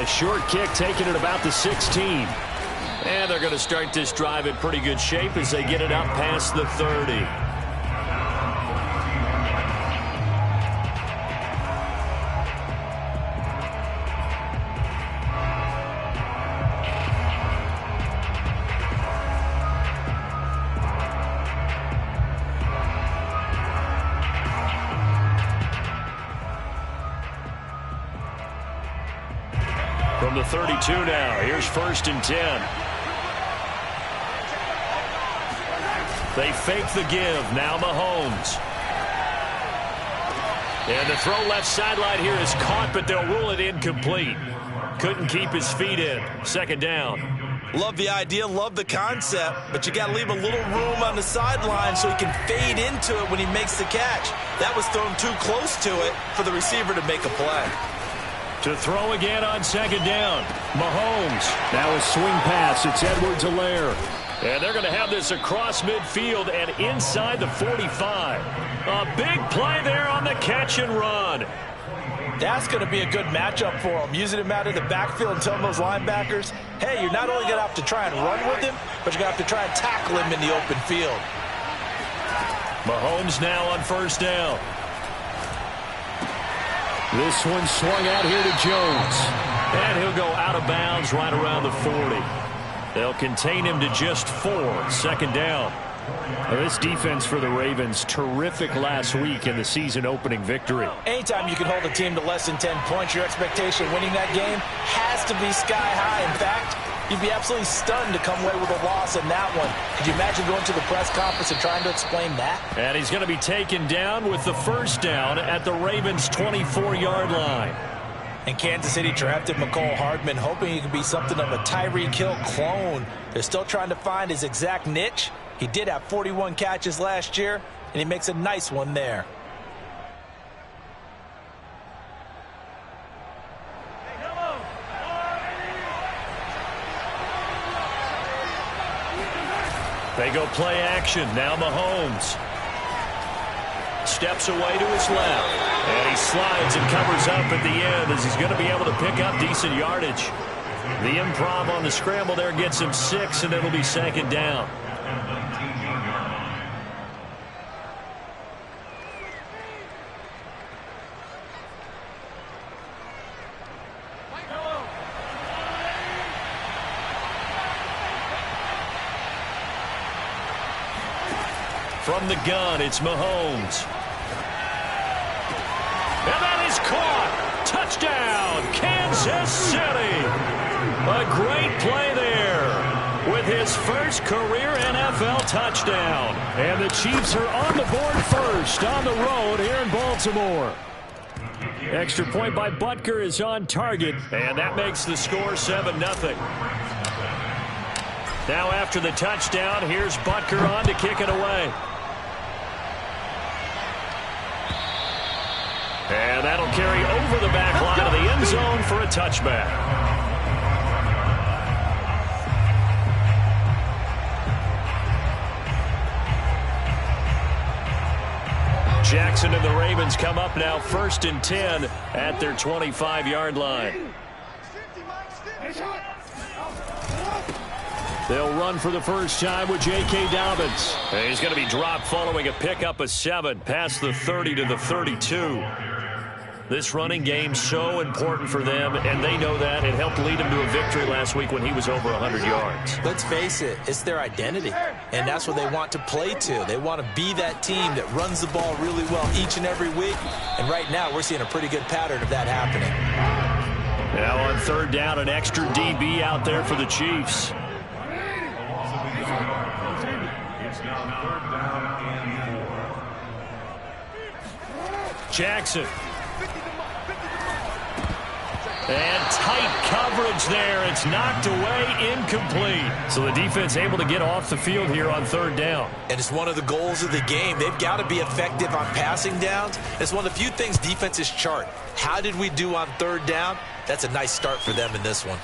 a short kick taken at about the 16. And they're going to start this drive in pretty good shape as they get it up past the 30. From the 32 now, here's 1st and 10. They fake the give, now Mahomes. And the throw left sideline here is caught, but they'll rule it incomplete. Couldn't keep his feet in. 2nd down. Love the idea, love the concept, but you got to leave a little room on the sideline so he can fade into it when he makes the catch. That was thrown too close to it for the receiver to make a play. To throw again on 2nd down. Mahomes. Now a swing pass. It's Edwards-Helaire. And they're going to have this across midfield and inside the 45. A big play there on the catch and run. That's going to be a good matchup for him. Using him out of the backfield and telling those linebackers, hey, you're not only going to have to try and run with him, but you're going to have to try and tackle him in the open field. Mahomes now on 1st down. This one swung out here to Jones. And he'll go out of bounds right around the 40. They'll contain him to just 4. 2nd down. Now this defense for the Ravens, terrific last week in the season-opening victory. Anytime you can hold a team to less than 10 points, your expectation of winning that game has to be sky high. In fact, you'd be absolutely stunned to come away with a loss in that one. Could you imagine going to the press conference and trying to explain that? And he's going to be taken down with the 1st down at the Ravens' 24-yard line. And Kansas City drafted Mecole Hardman, hoping he could be something of a Tyreek Hill clone. They're still trying to find his exact niche. He did have 41 catches last year, and he makes a nice one there. They go play action. Now Mahomes steps away to his left. And he slides and covers up at the end as he's going to be able to pick up decent yardage. The improv on the scramble there gets him 6, and it'll be 2nd down. From the gun, it's Mahomes. And that is caught. Touchdown, Kansas City. A great play there with his first career NFL touchdown. And the Chiefs are on the board first on the road here in Baltimore. Extra point by Butker is on target, and that makes the score 7-0. Now after the touchdown, here's Butker on to kick it away. And that'll carry over the back line of the end zone for a touchback. Jackson and the Ravens come up now 1st and 10 at their 25-yard line. They'll run for the first time with J.K. Dobbins. And he's going to be dropped following a pickup of 7 past the 30 to the 32. This running game so important for them, and they know that. It helped lead them to a victory last week when he was over 100 yards. Let's face it, it's their identity, and that's what they want to play to. They want to be that team that runs the ball really well each and every week, and right now we're seeing a pretty good pattern of that happening. Now on 3rd down, an extra DB out there for the Chiefs. It's now 3rd down and 4. Jackson. And tight coverage there. It's knocked away, incomplete. So the defense able to get off the field here on 3rd down. And it's one of the goals of the game. They've got to be effective on passing downs. It's one of the few things defenses chart. How did we do on 3rd down? That's a nice start for them in this one.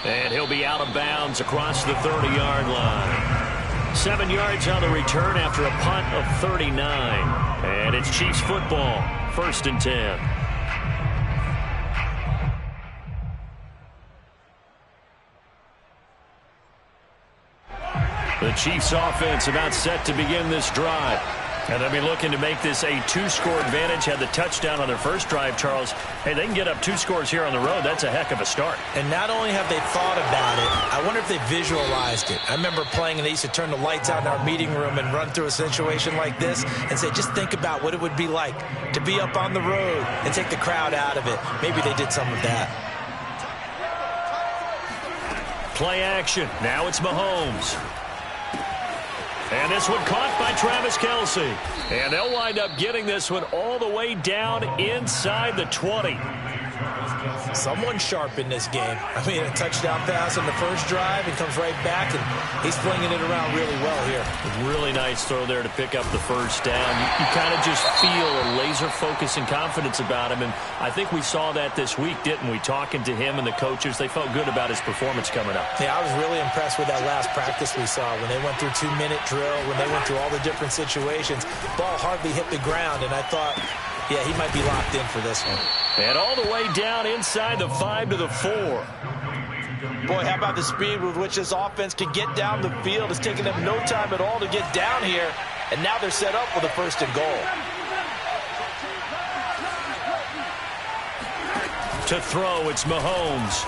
And he'll be out of bounds across the 30-yard line. 7 yards on the return after a punt of 39. And it's Chiefs football, 1st and 10. The Chiefs offense about set to begin this drive. And they'll be looking to make this a 2-score advantage. Had the touchdown on their first drive, Charles. Hey, they can get up 2 scores here on the road. That's a heck of a start. And not only have they thought about it, I wonder if they visualized it. I remember playing and they used to turn the lights out in our meeting room and run through a situation like this and say, just think about what it would be like to be up on the road and take the crowd out of it. Maybe they did some of that. Play action. Now it's Mahomes. And this one caught by Travis Kelce. And they'll wind up getting this one all the way down inside the 20. Someone sharp in this game. I mean, a touchdown pass on the first drive and comes right back, and he's flinging it around really well here. Really nice throw there to pick up the first down. You kind of just feel a laser focus and confidence about him, and I think we saw that this week, didn't we? Talking to him and the coaches, they felt good about his performance coming up. Yeah, I was really impressed with that last practice we saw when they went through 2-minute drill, when they went through all the different situations. Ball hardly hit the ground, and I thought, yeah, he might be locked in for this one. And all the way down inside the 5 to the 4. Boy, how about the speed with which this offense can get down the field? It's taking them no time at all to get down here. And now they're set up for the 1st and goal. To throw, it's Mahomes.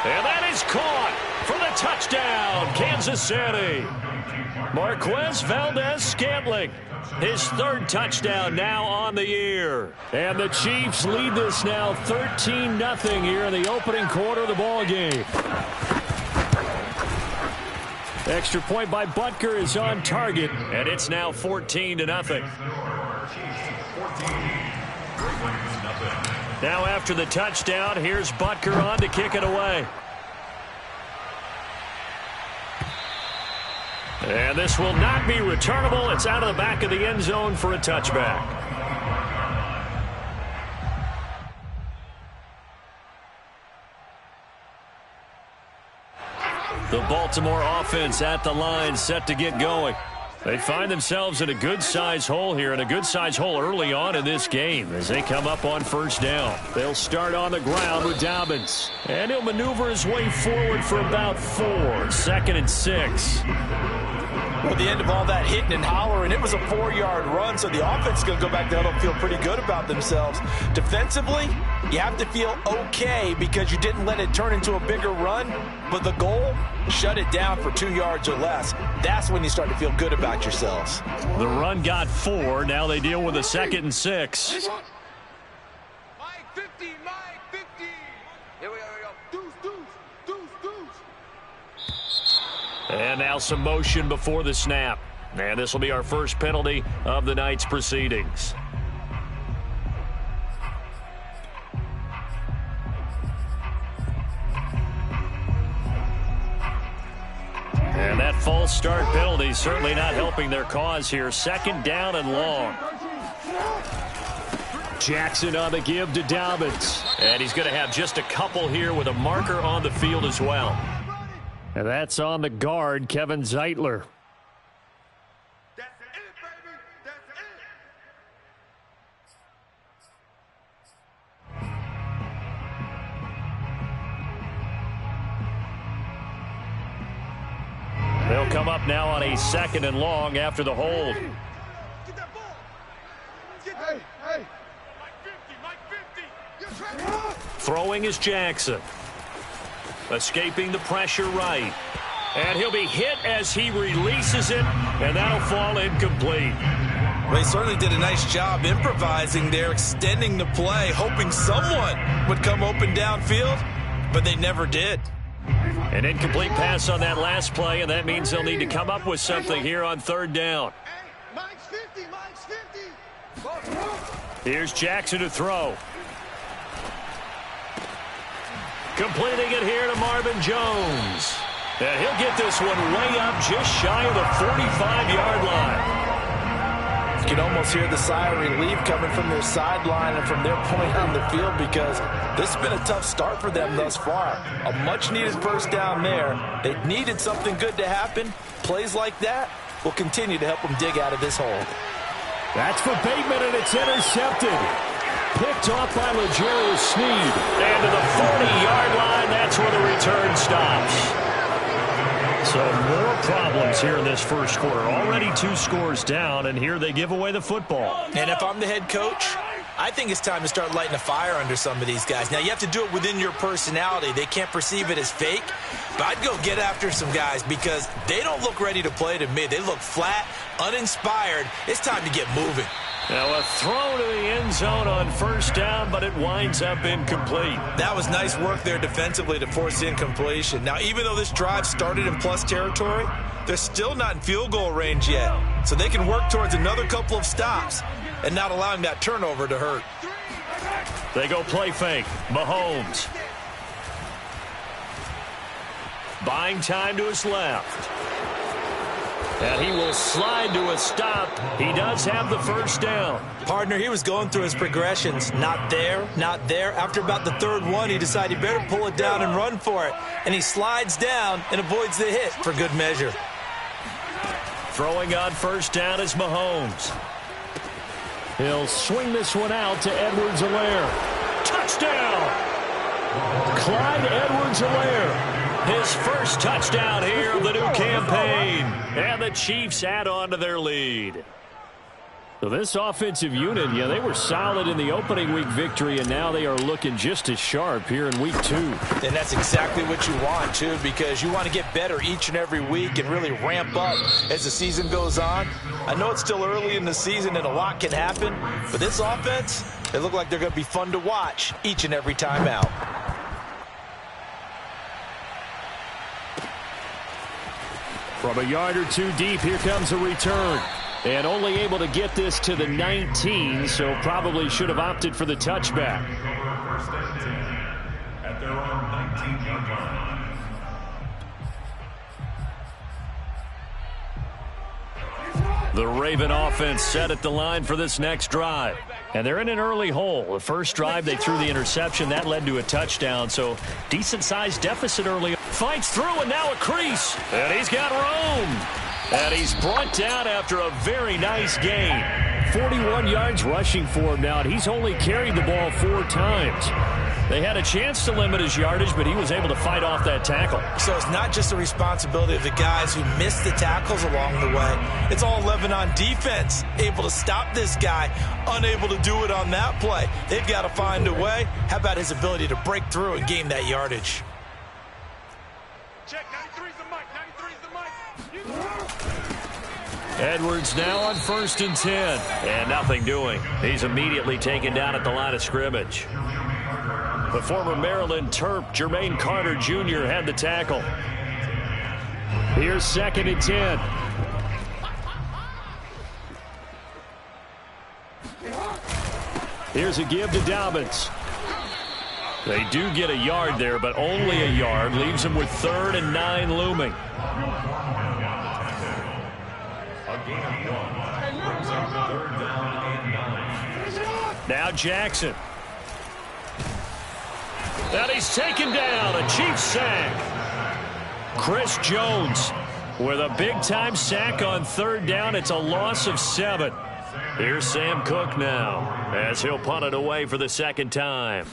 And that is caught for the touchdown, Kansas City. Marquez Valdes-Scantling. His 3rd touchdown now on the year. And the Chiefs lead this now 13-0 here in the opening quarter of the ball game. Extra point by Butker is on target, and it's now 14-0. Now after the touchdown, here's Butker on to kick it away. And this will not be returnable. It's out of the back of the end zone for a touchback. The Baltimore offense at the line, set to get going. They find themselves in a good-sized hole here, and a good-sized hole early on in this game as they come up on 1st down. They'll start on the ground with Dobbins, and he'll maneuver his way forward for about 4. 2nd and 6. Well, the end of all that hitting and hollering, it was a 4-yard run, so the offense is going to go back there and feel pretty good about themselves. Defensively, you have to feel okay because you didn't let it turn into a bigger run, but the goal, shut it down for 2 yards or less. That's when you start to feel good about yourselves. The run got 4. Now they deal with a 2nd and 6. Mike 50, Mike 50. Here we go. Deuce. And now some motion before the snap. And this will be our first penalty of the night's proceedings. And that false start penalty certainly not helping their cause here. 2nd down and long. Jackson on the give to Dobbins. And he's going to have just a couple here with a marker on the field as well. And that's on the guard, Kevin Zeitler. That's it, baby. That's it. They'll come up now on a 2nd and long after the hold. Get that ball. Hey. Mike 50. Throwing is Jackson. Escaping the pressure right. And he'll be hit as he releases it, and that'll fall incomplete. Well, he certainly did a nice job improvising there, extending the play, hoping someone would come open downfield, but they never did. An incomplete pass on that last play, and that means they'll need to come up with something here on 3rd down. Mike's 50. Here's Jackson to throw. Completing it here to Marvin Jones. And he'll get this one way up just shy of the 45-yard line. You can almost hear the sigh of relief coming from their sideline and from their point on the field, because this has been a tough start for them thus far. A much-needed first down there. They needed something good to happen. Plays like that will continue to help them dig out of this hole. That's for Bateman, and it's intercepted. Picked off by L'Jarius Sneed. And to the 40-yard line, that's where the return stops. So more problems here in this first quarter. Already 2 scores down, and here they give away the football. And if I'm the head coach, I think it's time to start lighting a fire under some of these guys. Now, you have to do it within your personality. They can't perceive it as fake. But I'd go get after some guys because they don't look ready to play to me. They look flat, uninspired. It's time to get moving. Now a throw to the end zone on first down, but it winds up incomplete. That was nice work there defensively to force the incompletion. Now, even though this drive started in plus territory, they're still not in field goal range yet. So they can work towards another couple of stops and not allowing that turnover to hurt. They go play fake. Mahomes. Buying time to his left. And he will slide to a stop. He does have the first down. Partner, he was going through his progressions. Not there, not there. After about the third one, he decided he better pull it down and run for it. And he slides down and avoids the hit for good measure. Throwing on first down is Mahomes. He'll swing this one out to Edwards-Helaire. Touchdown! Clyde Edwards-Helaire. His first touchdown here of the new campaign. And the Chiefs add on to their lead. So this offensive unit, yeah, they were solid in the opening week victory, and now they are looking just as sharp here in week 2. And that's exactly what you want, too, because you want to get better each and every week and really ramp up as the season goes on. I know it's still early in the season and a lot can happen, but this offense, they look like they're going to be fun to watch each and every time out. From a yard or 2 deep, here comes a return. And only able to get this to the 19, so probably should have opted for the touchback. First and 10 at their own 19-yard line. The Raven offense set at the line for this next drive. And they're in an early hole. The first drive, they threw the interception. That led to a touchdown, so decent-sized deficit early. Fights through, and now a crease. And he's got room. And he's brought down after a very nice gain. 41 yards rushing for him now, and he's only carried the ball 4 times. They had a chance to limit his yardage, but he was able to fight off that tackle. So it's not just the responsibility of the guys who missed the tackles along the way. It's all 11 on defense, able to stop this guy, unable to do it on that play. They've got to find a way. How about his ability to break through and gain that yardage? Check, 93's the mic, 93's the mic. Edwards now on first and 10. And nothing doing. He's immediately taken down at the line of scrimmage. The former Maryland Terp, Jermaine Carter Jr. had the tackle. Here's second and 10. Here's a give to Dobbins. They do get a yard there, but only a yard. Leaves them with 3rd and 9 looming. Now Jackson. And he's taken down. A Chiefs sack. Chris Jones with a big-time sack on 3rd down. It's a loss of 7. Here's Sam Cook now as he'll punt it away for the 2nd time.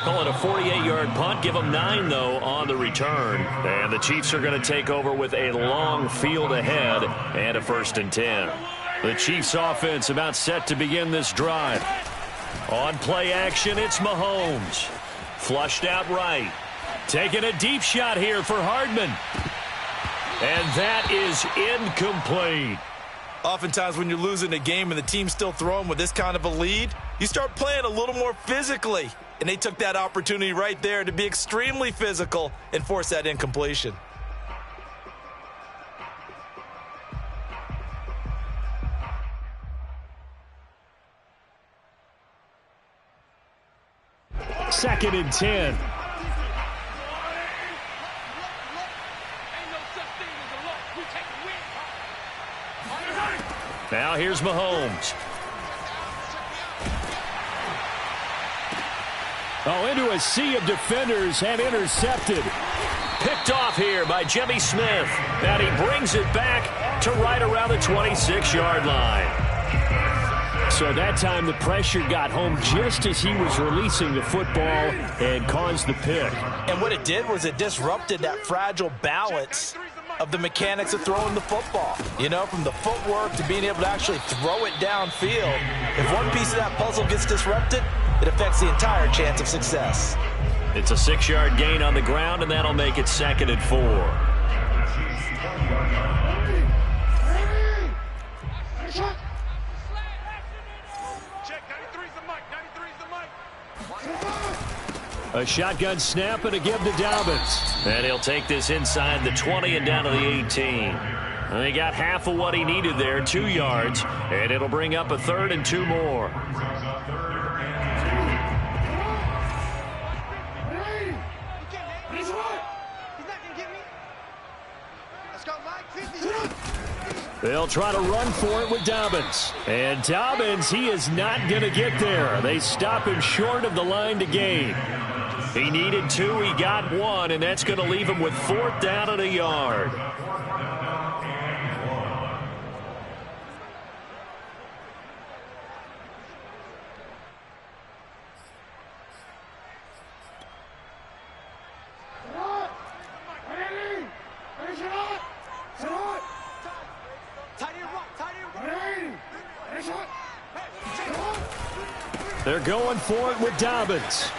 Call it a 48-yard punt. Give them 9, though, on the return. And the Chiefs are going to take over with a long field ahead and a 1st and 10. The Chiefs offense about set to begin this drive. On play action, it's Mahomes. Flushed out right. Taking a deep shot here for Hardman. And that is incomplete. Oftentimes when you're losing a game and the team's still throwing with this kind of a lead, you start playing a little more physically. And they took that opportunity right there to be extremely physical and force that incompletion. 2nd and 10. Now here's Mahomes. Oh, into a sea of defenders and intercepted. Picked off here by Jimmy Smith. And he brings it back to right around the 26-yard line. So that time the pressure got home just as he was releasing the football and caused the pick. And what it did was it disrupted that fragile balance of the mechanics of throwing the football. You know, from the footwork to being able to actually throw it downfield. If one piece of that puzzle gets disrupted, it affects the entire chance of success. It's a 6-yard gain on the ground, and that'll make it 2nd and 4. A shotgun snap and a give to Dobbins. And he'll take this inside the 20 and down to the 18. And he got half of what he needed there, 2 yards. And it'll bring up a 3rd and 2 more. They'll try to run for it with Dobbins. And Dobbins, he is not going to get there. They stop him short of the line to gain. He needed 2, he got 1, and that's going to leave him with 4th down and a yard. They're going for it with Dobbins.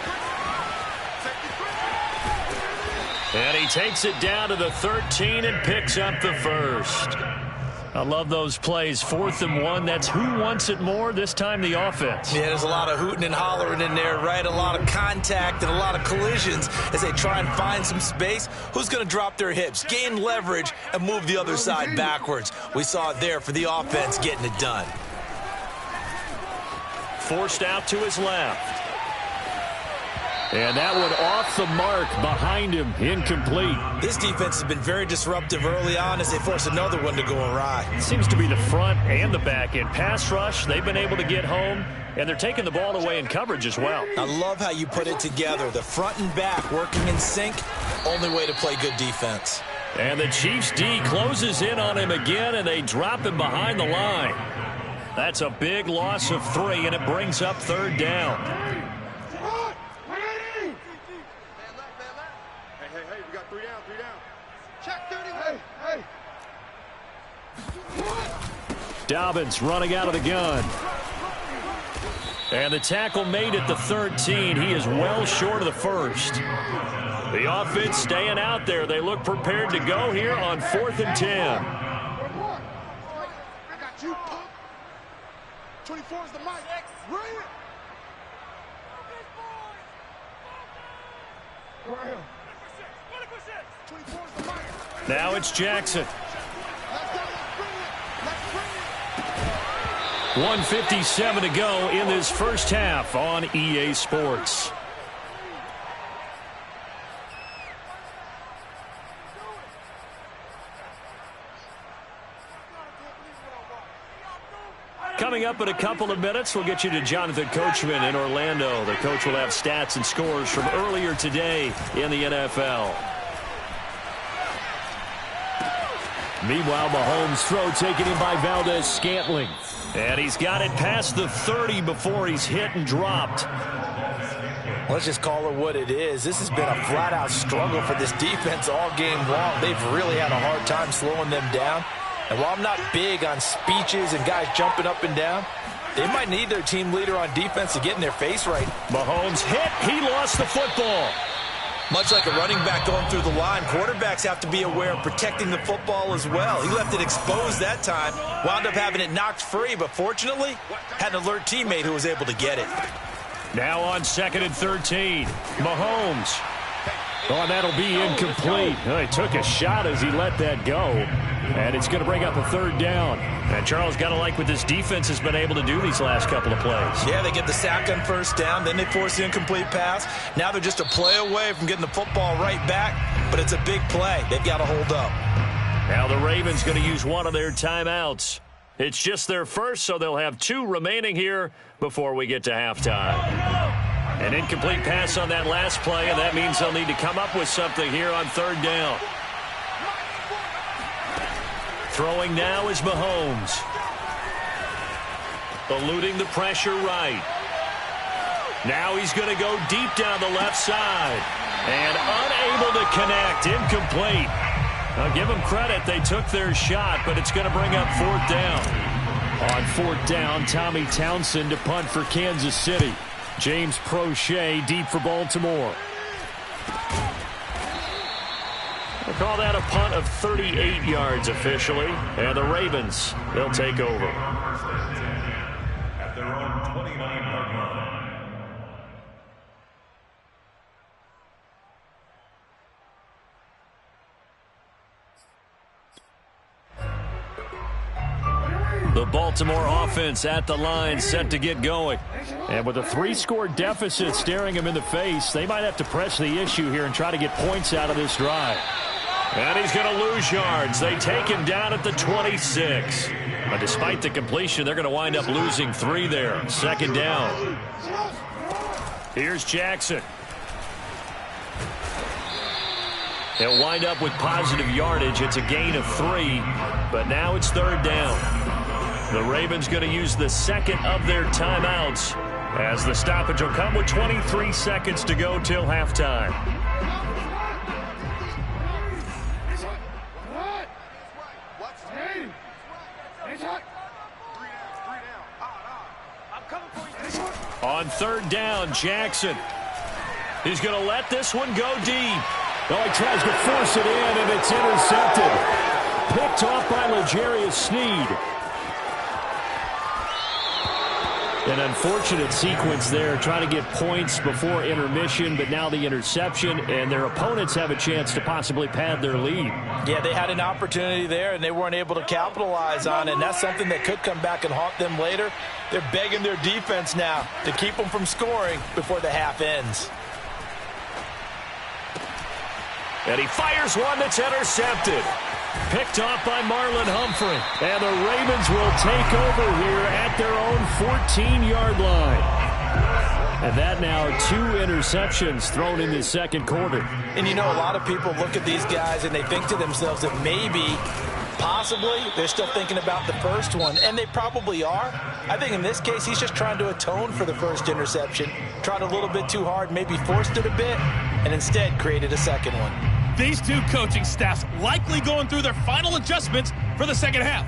And he takes it down to the 13 and picks up the 1st. I love those plays. 4th and 1. That's who wants it more, this time the offense. Yeah, there's a lot of hooting and hollering in there, right? A lot of contact and a lot of collisions as they try and find some space. Who's going to drop their hips, gain leverage, and move the other side backwards? We saw it there for the offense getting it done. Forced out to his left. And that one off the mark behind him, incomplete. This defense has been very disruptive early on as they force another one to go awry. It seems to be the front and the back end. Pass rush, they've been able to get home, and they're taking the ball away in coverage as well. I love how you put it together. The front and back working in sync, only way to play good defense. And the Chiefs D closes in on him again, and they drop him behind the line. That's a big loss of 3, and it brings up 3rd down. Dobbins running out of the gun. And the tackle made at the 13. He is well short of the 1st. The offense staying out there. They look prepared to go here on 4th and 10. I got you, punk. 24 is the mic. Bring it. Graham. 24 is the mic. Now it's Jackson. 1:57 to go in this first half on EA Sports. Coming up in a couple of minutes, we'll get you to Jonathan Coachman in Orlando. The coach will have stats and scores from earlier today in the NFL. Meanwhile, Mahomes' throw taken in by Valdez-Scantling. And he's got it past the 30 before he's hit and dropped. Let's just call it what it is. This has been a flat-out struggle for this defense all game long. They've really had a hard time slowing them down. And while I'm not big on speeches and guys jumping up and down, they might need their team leader on defense to get in their face right. Mahomes hit. He lost the football. Much like a running back going through the line, quarterbacks have to be aware of protecting the football as well. He left it exposed that time, wound up having it knocked free, but fortunately, had an alert teammate who was able to get it. Now on 2nd and 13, Mahomes. Oh, and that'll be incomplete. Oh, he took a shot as he let that go. And it's going to bring up a third down. And Charles, got to like what this defense has been able to do these last couple of plays. Yeah, they get the sack on first down, then they force the incomplete pass. Now they're just a play away from getting the football right back, but it's a big play. They've got to hold up. Now the Ravens going to use one of their timeouts. It's just their first, so they'll have 2 remaining here before we get to halftime. An incomplete pass on that last play, and that means they'll need to come up with something here on third down. Throwing now is Mahomes. Eluding the pressure right. Now he's going to go deep down the left side. And unable to connect. Incomplete. I'll give them credit. They took their shot, but it's going to bring up fourth down. On fourth down, Tommy Townsend to punt for Kansas City. James Prochet deep for Baltimore. We'll call that a punt of 38 yards officially. And the Ravens, they'll take over. At their own 29-yard line. The Baltimore offense at the line, set to get going. And with a 3-score deficit staring them in the face, they might have to press the issue here and try to get points out of this drive. And he's going to lose yards. They take him down at the 26. But despite the completion, they're going to wind up losing 3 there. Second down. Here's Jackson. They'll wind up with positive yardage. It's a gain of 3, but now it's third down. The Ravens going to use the second of their timeouts as the stoppage will come with 23 seconds to go till halftime. On third down, Jackson. He's going to let this one go deep. Oh, he tries to force it in, and it's intercepted. Picked off by L'Jarius Sneed. An unfortunate sequence there, trying to get points before intermission, but now the interception, and their opponents have a chance to possibly pad their lead. Yeah, they had an opportunity there, and they weren't able to capitalize on it, and that's something that could come back and haunt them later. They're begging their defense now to keep them from scoring before the half ends. And he fires one that's intercepted. Picked off by Marlon Humphrey. And the Ravens will take over here at their own 14-yard line. And that now 2 interceptions thrown in the second quarter. And you know, a lot of people look at these guys and they think to themselves that maybe, possibly, they're still thinking about the first one. And they probably are. I think in this case, he's just trying to atone for the first interception. Tried a little bit too hard, maybe forced it a bit, and instead created a second one. These 2 coaching staffs likely going through their final adjustments for the second half.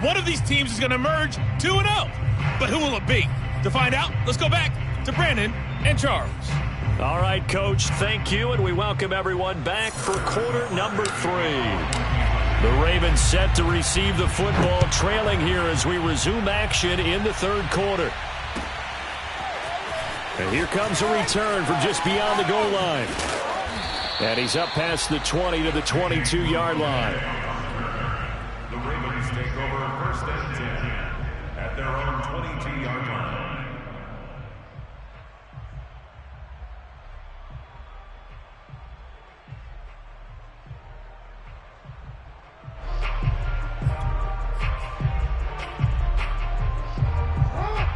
One of these teams is going to emerge 2-0. But who will it be? To find out, let's go back to Brandon and Charles. All right, Coach, thank you, and we welcome everyone back for quarter number 3. The Ravens set to receive the football, trailing here as we resume action in the third quarter. And here comes a return from just beyond the goal line. And he's up past the 20 to the 22-yard line. The Ravens take over first and 10 at their own 22-yard line.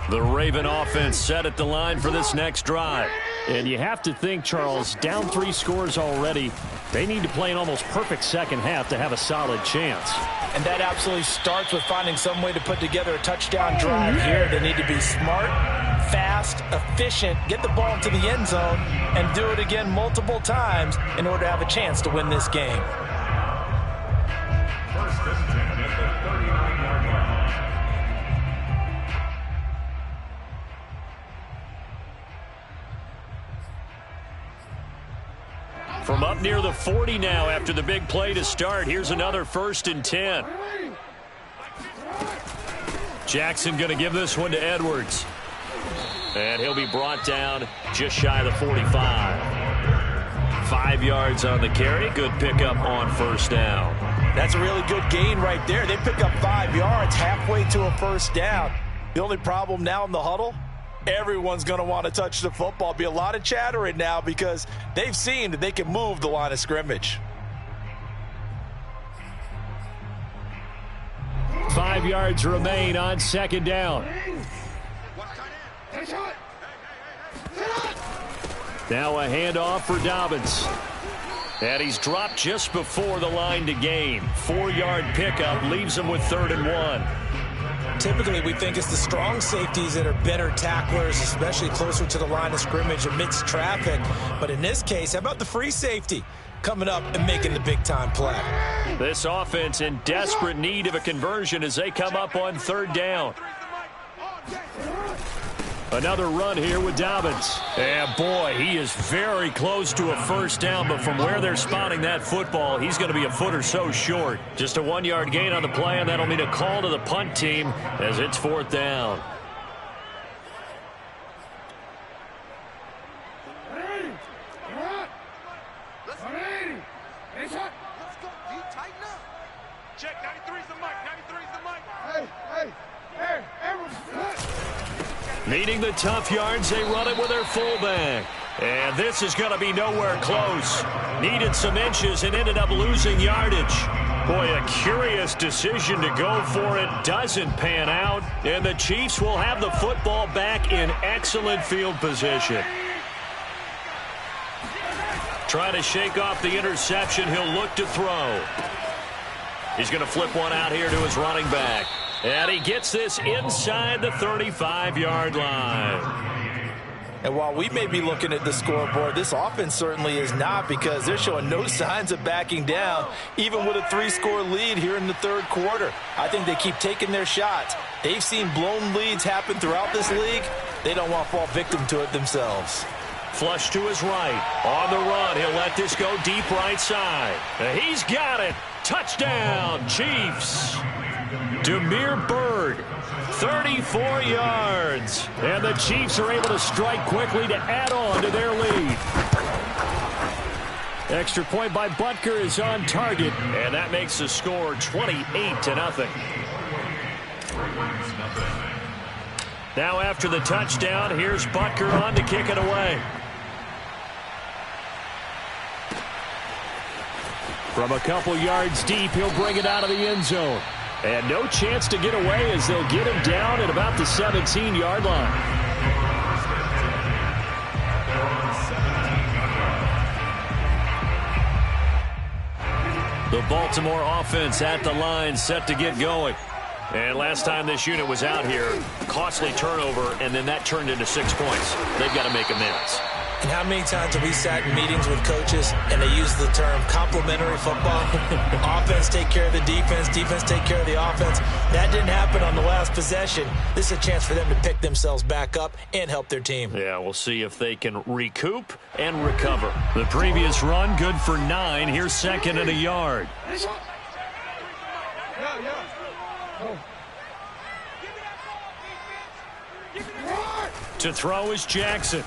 The Raven offense set at the line for this next drive. And you have to think, Charles, down 3 scores already. They need to play an almost perfect second half to have a solid chance. And that absolutely starts with finding some way to put together a touchdown drive here. They need to be smart, fast, efficient, get the ball into the end zone, and do it again multiple times in order to have a chance to win this game. First and 10 at the 39-yard line. From up near the 40 now after the big play to start. Here's another first and 10. Jackson going to give this one to Edwards. And he'll be brought down just shy of the 45. 5 yards on the carry. Good pickup on first down. That's a really good gain right there. They pick up 5 yards halfway to a first down. The only problem now in the huddle, everyone's going to want to touch the football. Be a lot of chattering now because they've seen that they can move the line of scrimmage. 5 yards remain on second down. Now a handoff for Dobbins. And he's dropped just before the line to gain. 4-yard pickup leaves him with 3rd and 1. Typically, we think it's the strong safeties that are better tacklers, especially closer to the line of scrimmage amidst traffic. But in this case, how about the free safety coming up and making the big-time play? This offense in desperate need of a conversion as they come up on 3rd down. Another run here with Dobbins. And boy, he is very close to a first down, but from where they're spotting that football, he's going to be a foot or so short. Just a 1-yard gain on the play, and that'll mean a call to the punt team as it's 4th down. Check, 93's the mic, 93's the mic. Hey, Needing the tough yards, they run it with their fullback. And this is going to be nowhere close. Needed some inches and ended up losing yardage. Boy, a curious decision to go for it. Doesn't pan out. And the Chiefs will have the football back in excellent field position. Trying to shake off the interception. He'll look to throw. He's going to flip one out here to his running back. And he gets this inside the 35-yard line. And while we may be looking at the scoreboard, this offense certainly is not, because they're showing no signs of backing down, even with a 3-score lead here in the 3rd quarter. I think they keep taking their shots. They've seen blown leads happen throughout this league. They don't want to fall victim to it themselves. Flush to his right. On the run, he'll let this go deep right side. He's got it. Touchdown, Chiefs. Damiere Byrd, 34 yards. And the Chiefs are able to strike quickly to add on to their lead. Extra point by Butker is on target, and that makes the score 28-0. Now after the touchdown, here's Butker on to kick it away. From a couple yards deep, he'll bring it out of the end zone. And no chance to get away as they'll get him down at about the 17-yard line. The Baltimore offense at the line, set to get going. And last time this unit was out here, costly turnover, and then that turned into 6 points. They've got to make amends. And how many times have we sat in meetings with coaches and they use the term complementary football? Offense take care of the defense, defense take care of the offense. That didn't happen on the last possession. This is a chance for them to pick themselves back up and help their team. Yeah, we'll see if they can recoup and recover. The previous run, good for 9. Here's 2nd and a yard. To throw is Jackson.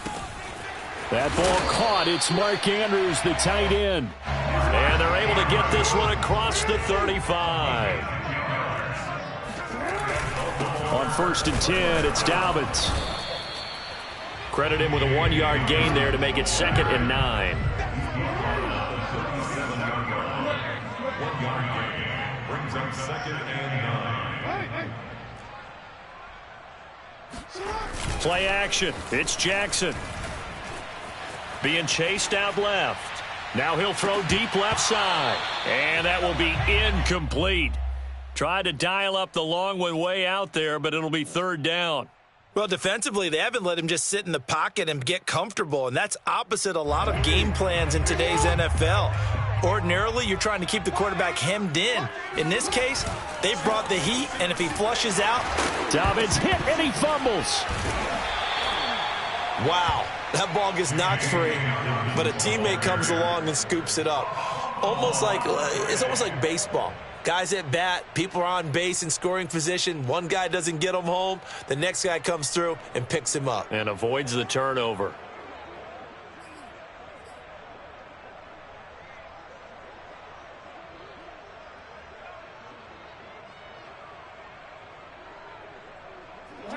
That ball caught. It's Mark Andrews, the tight end. And they're able to get this one across the 35. On 1st and 10, it's Dobbins. Credit him with a 1-yard gain there to make it 2nd and 9. 1-yard gain brings up 2nd and 9. Play action. It's Jackson. Being chased out left. Now he'll throw deep left side. And that will be incomplete. Tried to dial up the long one way out there, but it'll be 3rd down. Well, defensively, they haven't let him just sit in the pocket and get comfortable, and that's opposite a lot of game plans in today's NFL. Ordinarily, you're trying to keep the quarterback hemmed in. In this case, they've brought the heat, and if he flushes out... Dobbins hit, and he fumbles. Wow, that ball gets knocked free, but a teammate comes along and scoops it up. It's almost like baseball. Guys at bat, people are on base in scoring position. One guy doesn't get him home. The next guy comes through and picks him up. And avoids the turnover.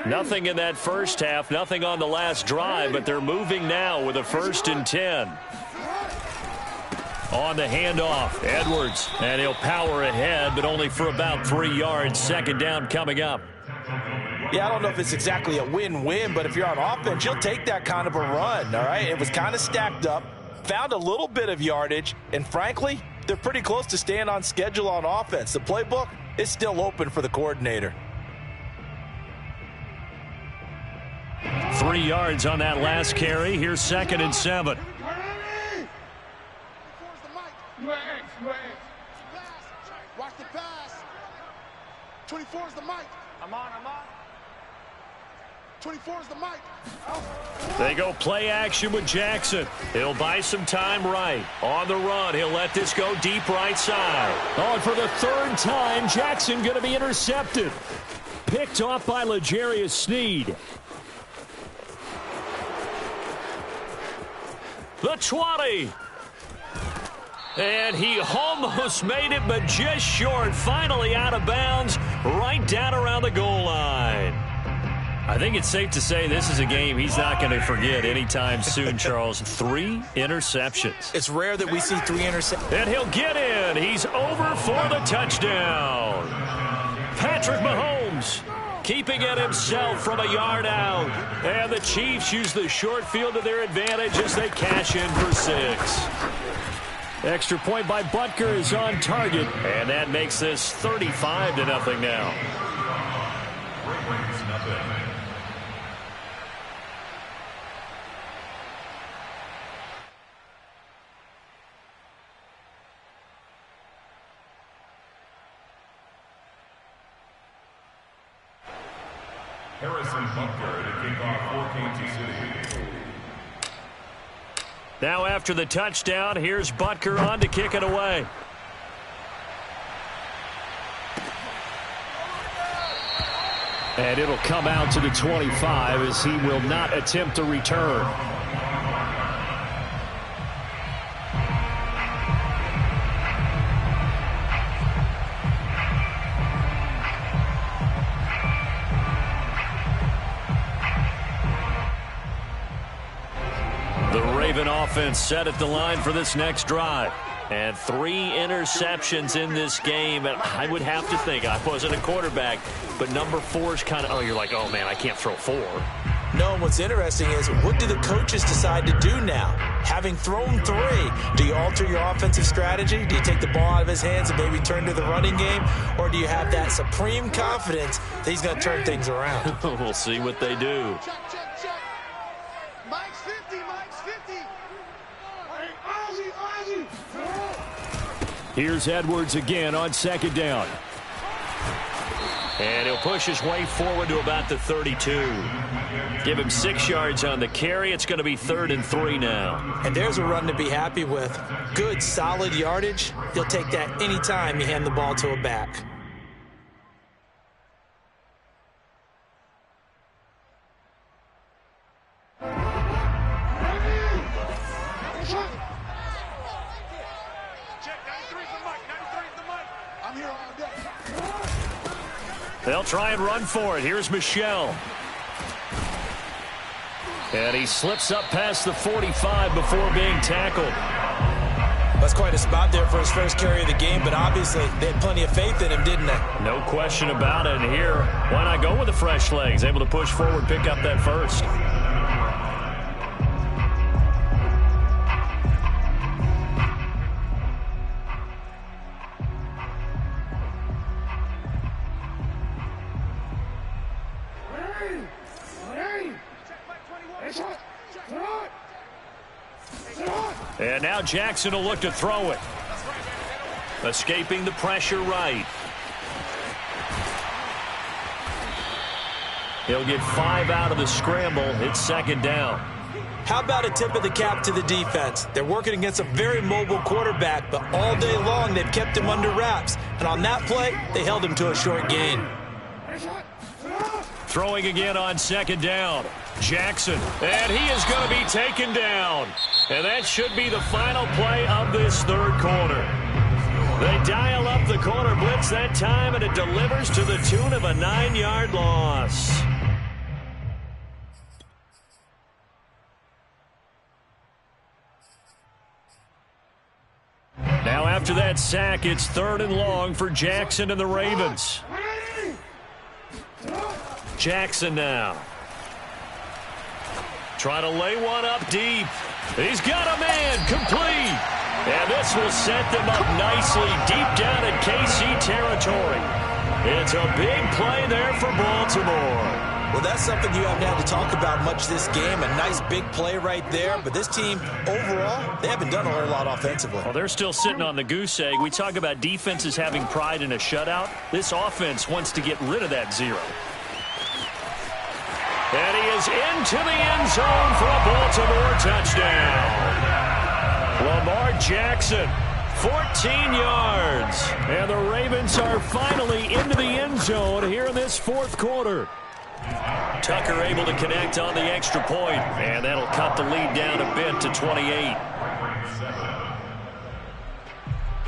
Nothing in that first half, nothing on the last drive, but they're moving now with a 1st and 10. On the handoff, Edwards, and he'll power ahead, but only for about 3 yards. 2nd down coming up. Yeah, I don't know if it's exactly a win-win, but if you're on offense, you'll take that kind of a run, all right? It was kind of stacked up, found a little bit of yardage, and frankly, they're pretty close to staying on schedule on offense. The playbook is still open for the coordinator. 3 yards on that last carry. Here's 2nd and 7. Watch the pass. 24 is the mic. I'm on. 24 is the mic. They go play action with Jackson. He'll buy some time right. On the run, he'll let this go deep right side. Oh, and for the 3rd time, Jackson going to be intercepted. Picked off by L'Jarius Sneed. The 20. And he almost made it, but just short. Finally out of bounds, right down around the goal line. I think it's safe to say this is a game he's not going to forget anytime soon, Charles. 3 interceptions. It's rare that we see 3 interceptions. And he'll get in. He's over for the touchdown. Patrick Mahomes keeping it himself from a yard out. And the Chiefs use the short field to their advantage as they cash in for 6. Extra point by Butker is on target, and that makes this 35-0 now. Harrison Butker to kick off for Kansas City. Now after the touchdown, here's Butker on to kick it away. And it'll come out to the 25 as he will not attempt to return. Offense set at the line for this next drive. And 3 interceptions in this game. And I would have to think, I wasn't a quarterback, but number 4 is kind of, oh, you're like, oh, man, I can't throw 4. No, what's interesting is what do the coaches decide to do now? Having thrown 3, do you alter your offensive strategy? Do you take the ball out of his hands and maybe turn to the running game? Or do you have that supreme confidence that he's going to turn things around? We'll see what they do. Check. Mike's 50. Here's Edwards again on 2nd down. And he'll push his way forward to about the 32. Give him 6 yards on the carry. It's going to be 3rd and 3 now. And there's a run to be happy with. Good, solid yardage. He'll take that anytime you hand the ball to a back. They'll try and run for it. Here's Michel. And he slips up past the 45 before being tackled. That's quite a spot there for his first carry of the game, but obviously they had plenty of faith in him, didn't they? No question about it. And here, why not go with the fresh legs? Able to push forward, pick up that first. And now Jackson will look to throw it. Escaping the pressure right. He'll get 5 out of the scramble. It's 2nd down. How about a tip of the cap to the defense? They're working against a very mobile quarterback, but all day long they've kept him under wraps. And on that play, they held him to a short gain. Throwing again on 2nd down. Jackson, and he is going to be taken down. And that should be the final play of this 3rd quarter. They dial up the corner blitz that time, and it delivers to the tune of a 9-yard loss. Now after that sack, it's 3rd and long for Jackson and the Ravens. Jackson now. Trying to lay one up deep. He's got a man, complete. And this will set them up nicely deep down in KC territory. It's a big play there for Baltimore. Well, that's something you haven't had to talk about much this game. A nice big play right there. But this team, overall, they haven't done a whole lot offensively. Well, they're still sitting on the goose egg. We talk about defenses having pride in a shutout. This offense wants to get rid of that 0. And he is into the end zone for a Baltimore touchdown. Lamar Jackson, 14 yards. And the Ravens are finally into the end zone here in this 4th quarter. Tucker able to connect on the extra point, and that'll cut the lead down a bit to 28.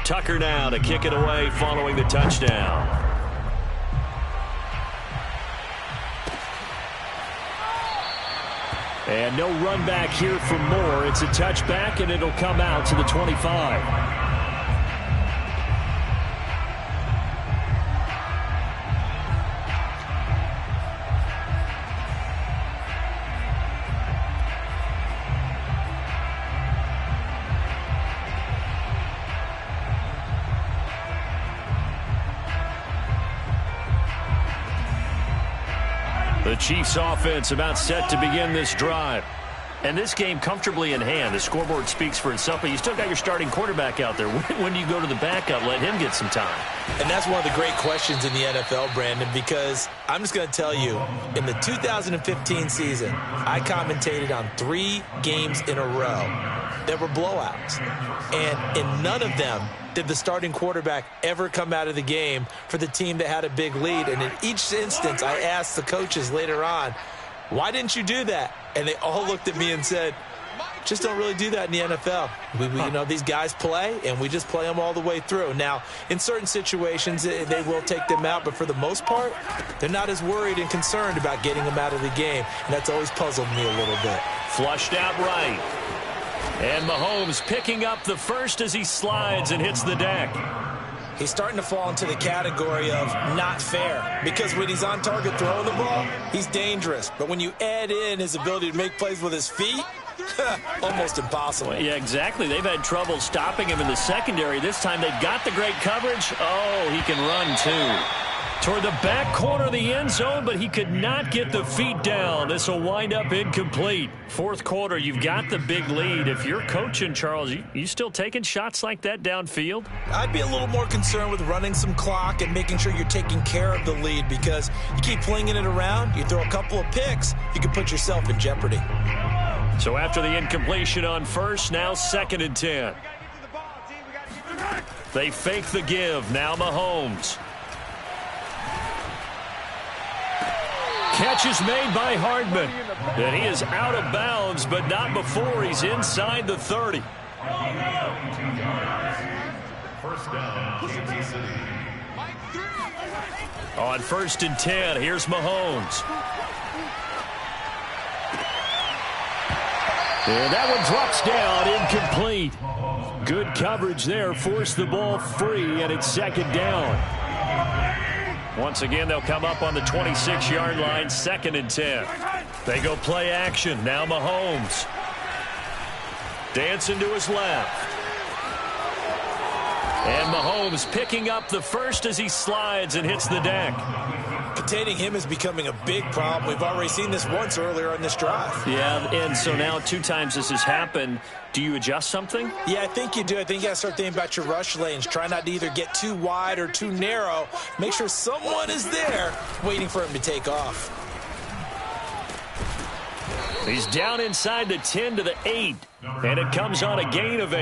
Tucker now to kick it away following the touchdown. And no run back here for Moore. It's a touchback, and it'll come out to the 25. The Chiefs offense about set to begin this drive. And this game comfortably in hand. The scoreboard speaks for itself, but you still got your starting quarterback out there. When do you go to the backup, let him get some time? And that's one of the great questions in the NFL, Brandon, because I'm just going to tell you, in the 2015 season, I commentated on 3 games in a row that were blowouts. And in none of them did the starting quarterback ever come out of the game for the team that had a big lead. And in each instance, I asked the coaches later on, why didn't you do that? And they all looked at me and said, just don't really do that in the NFL. You know, these guys play, and we just play them all the way through. Now, in certain situations, they will take them out, but for the most part, they're not as worried and concerned about getting them out of the game, and that's always puzzled me a little bit. Flushed out right. And Mahomes picking up the first as he slides and hits the deck. He's starting to fall into the category of not fair, because when he's on target throwing the ball, he's dangerous. But when you add in his ability to make plays with his feet, almost impossible. Well, yeah, exactly. They've had trouble stopping him in the secondary. This time they've got the great coverage. Oh, he can run too. Toward the back corner of the end zone, but he could not get the feet down. This will wind up incomplete. 4th quarter, you've got the big lead. If you're coaching, Charles, you still taking shots like that downfield? I'd be a little more concerned with running some clock and making sure you're taking care of the lead, because you keep flinging it around, you throw a couple of picks, you can put yourself in jeopardy. So after the incompletion on first, now 2nd and 10. They fake the give. Now Mahomes. Catch is made by Hardman. And he is out of bounds, but not before he's inside the 30. First down, Kansas City. On 1st and 10, here's Mahomes. And that one drops down, incomplete. Good coverage there, forced the ball free, and it's 2nd down. Once again, they'll come up on the 26-yard line, 2nd and 10. They go play action. Now Mahomes. Dancing to his left. And Mahomes picking up the first as he slides and hits the deck. Containing him is becoming a big problem. We've already seen this once earlier on this drive. Yeah, and so now 2 times this has happened. Do you adjust something? Yeah, I think you do. I think you got to start thinking about your rush lanes. Try not to either get too wide or too narrow. Make sure someone is there waiting for him to take off. He's down inside the 10 to the 8, and it comes on a gain of 8.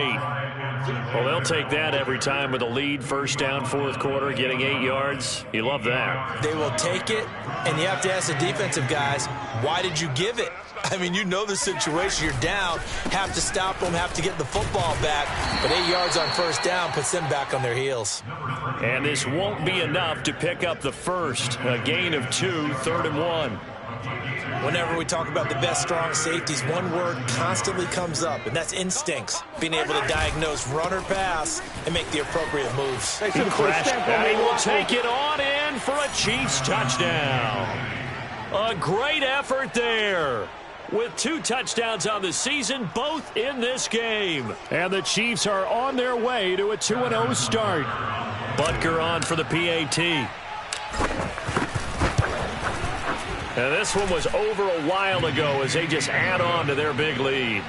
Well, they'll take that every time with a lead. 1st down, 4th quarter, getting 8 yards. You love that. They will take it, and you have to ask the defensive guys, why did you give it? I mean, you know the situation. You're down, have to stop them, have to get the football back. But 8 yards on 1st down puts them back on their heels. And this won't be enough to pick up the first. A gain of 2, 3rd and 1. Whenever we talk about the best strong safeties, one word constantly comes up, and that's instincts. Being able to diagnose run or pass and make the appropriate moves. He crashed, and he will take it on in for a Chiefs touchdown. A great effort there. With 2 touchdowns on the season, both in this game. And the Chiefs are on their way to a 2-0 start. Butker on for the PAT. And this one was over a while ago as they just add on to their big lead.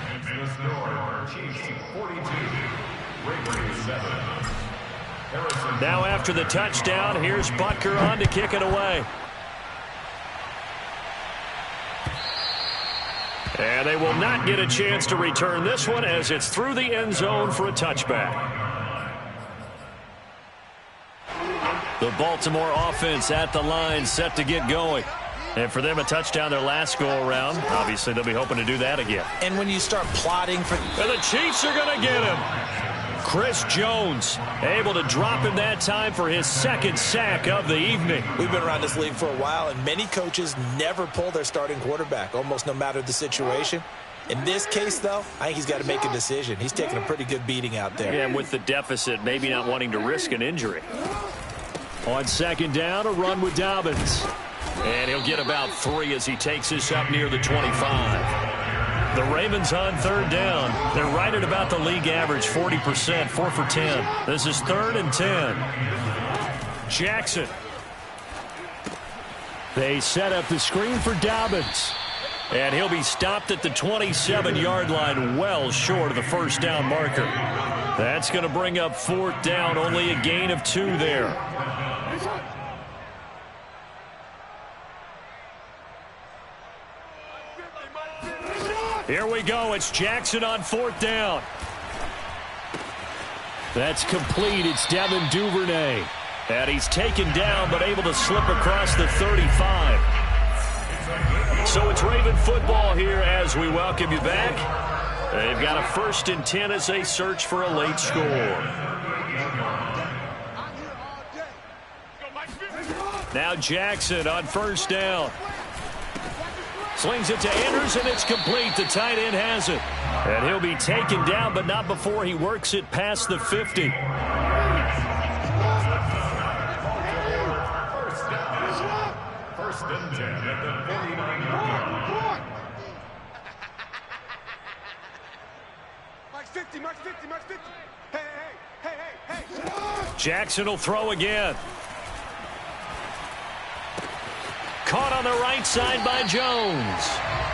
Now after the touchdown, here's Butker on to kick it away. And they will not get a chance to return this one as it's through the end zone for a touchback. The Baltimore offense at the line set to get going. And for them, a touchdown their last go-around. Obviously, they'll be hoping to do that again. And when you start plotting for... And the Chiefs are going to get him. Chris Jones able to drop him that time for his 2nd sack of the evening. We've been around this league for a while, and many coaches never pull their starting quarterback, almost no matter the situation. In this case, though, I think he's got to make a decision. He's taking a pretty good beating out there. Yeah, and with the deficit, maybe not wanting to risk an injury. On 2nd down, a run with Dobbins. And he'll get about 3 as he takes this up near the 25. The Ravens on 3rd down. They're right at about the league average, 40%, 4 for 10. This is 3rd and 10. Jackson. They set up the screen for Dobbins. And he'll be stopped at the 27-yard line, well short of the 1st down marker. That's going to bring up 4th down, only a gain of 2 there. Here we go. It's Jackson on 4th down. That's complete. It's Devin Duvernay. And he's taken down but able to slip across the 35. So it's Raven football here as we welcome you back. They've got a 1st and 10 as they search for a late score. Now Jackson on 1st down. Slings it to Andrews, and it's complete. The tight end has it. And he'll be taken down, but not before he works it past the 50. First and 10 at the 49-yard line. Max 50, Max 50, Max 50. Hey. Jackson will throw again. Caught on the right side by Jones.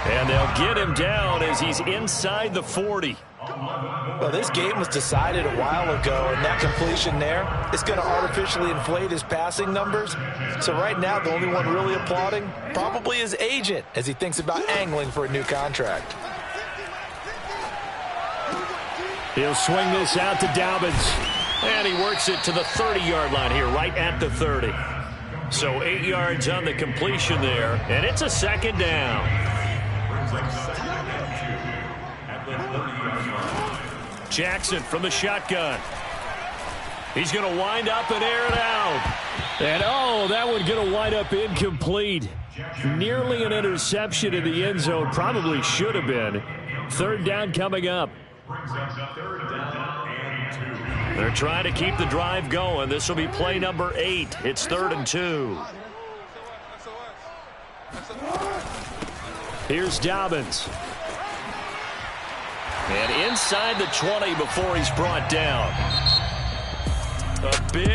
And they'll get him down as he's inside the 40. Well, this game was decided a while ago, and that completion there is going to artificially inflate his passing numbers. So right now, the only one really applauding probably his agent as he thinks about angling for a new contract. He'll swing this out to Dobbins. And he works it to the 30-yard line here, right at the 30. So 8 yards on the completion there, and it's a 2nd down. Jackson from the shotgun. He's going to wind up and air it out. And, oh, that one going to wind up incomplete. Nearly an interception in the end zone. Probably should have been. 3rd down coming up. They're trying to keep the drive going. This will be play number 8. It's 3rd and 2. Here's Dobbins. And inside the 20 before he's brought down. A big